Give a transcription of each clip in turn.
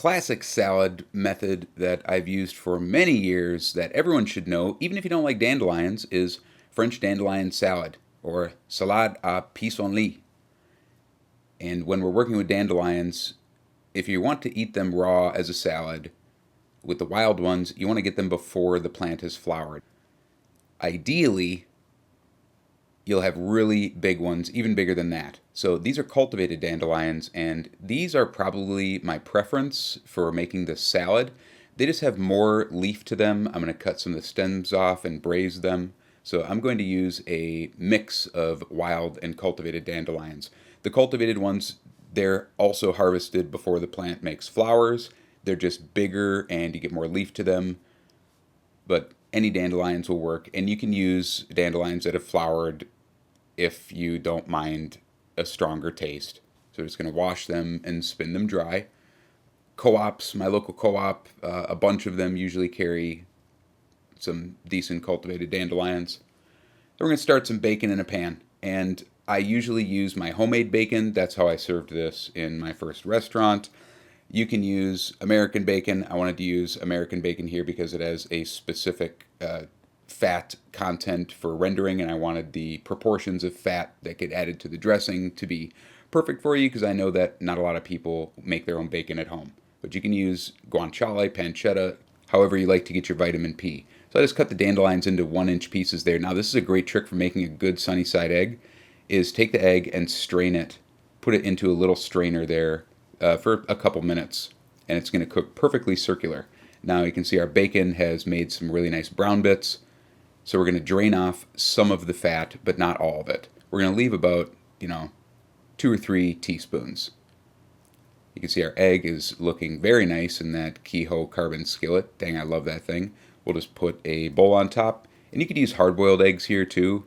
classic salad method that I've used for many years that everyone should know, even if you don't like dandelions, is French dandelion salad, or salade à pissenlits. And when we're working with dandelions, if you want to eat them raw as a salad, with the wild ones, you want to get them before the plant has flowered. Ideally, you'll have really big ones, even bigger than that. So these are cultivated dandelions, and these are probably my preference for making this salad. They just have more leaf to them. I'm going to cut some of the stems off and braise them. So I'm going to use a mix of wild and cultivated dandelions. The cultivated ones, they're also harvested before the plant makes flowers. They're just bigger and you get more leaf to them. But any dandelions will work, and you can use dandelions that have flowered if you don't mind a stronger taste. So I'm just going to wash them and spin them dry. Co-ops, my local co-op, a bunch of them usually carry some decent cultivated dandelions. Then we're going to start some bacon in a pan, and I usually use my homemade bacon. That's how I served this in my first restaurant. You can use American bacon. I wanted to use American bacon here because it has a specific fat content for rendering, and I wanted the proportions of fat that get added to the dressing to be perfect for you, because I know that not a lot of people make their own bacon at home. But you can use guanciale, pancetta, however you like to get your vitamin P. So I just cut the dandelions into 1-inch pieces there. Now this is a great trick for making a good sunny side egg, is take the egg and strain it, put it into a little strainer there for a couple minutes, and it's going to cook perfectly circular. Now you can see our bacon has made some really nice brown bits. So we're going to drain off some of the fat, but not all of it. We're going to leave about, 2 or 3 teaspoons. You can see our egg is looking very nice in that Kehoe carbon skillet. Dang, I love that thing. We'll just put a bowl on top. And you could use hard-boiled eggs here too,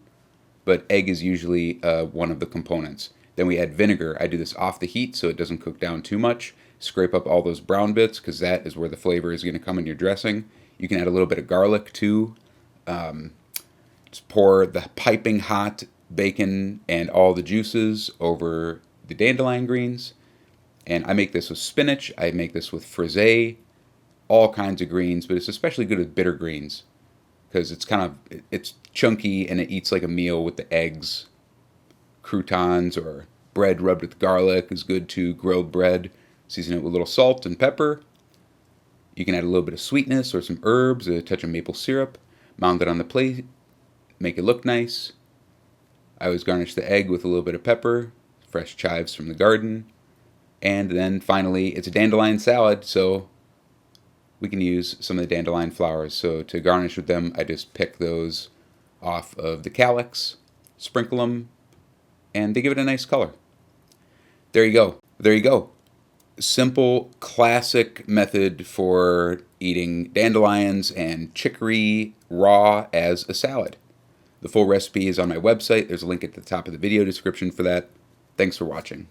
but egg is usually one of the components. Then we add vinegar. I do this off the heat so it doesn't cook down too much. Scrape up all those brown bits, because that is where the flavor is going to come in your dressing. You can add a little bit of garlic too. Just pour the piping hot bacon and all the juices over the dandelion greens. And I make this with spinach. I make this with frisee, all kinds of greens, but it's especially good with bitter greens because it's chunky and it eats like a meal with the eggs. Croutons or bread rubbed with garlic is good too. Grilled bread. Season it with a little salt and pepper. You can add a little bit of sweetness or some herbs, a touch of maple syrup. Mound it on the plate. Make it look nice. I always garnish the egg with a little bit of pepper, fresh chives from the garden. And then finally, it's a dandelion salad, so we can use some of the dandelion flowers. So to garnish with them, I just pick those off of the calyx, sprinkle them, and they give it a nice color. There you go. There you go. Simple, classic method for eating dandelions and chicory raw as a salad. The full recipe is on my website. There's a link at the top of the video description for that. Thanks for watching.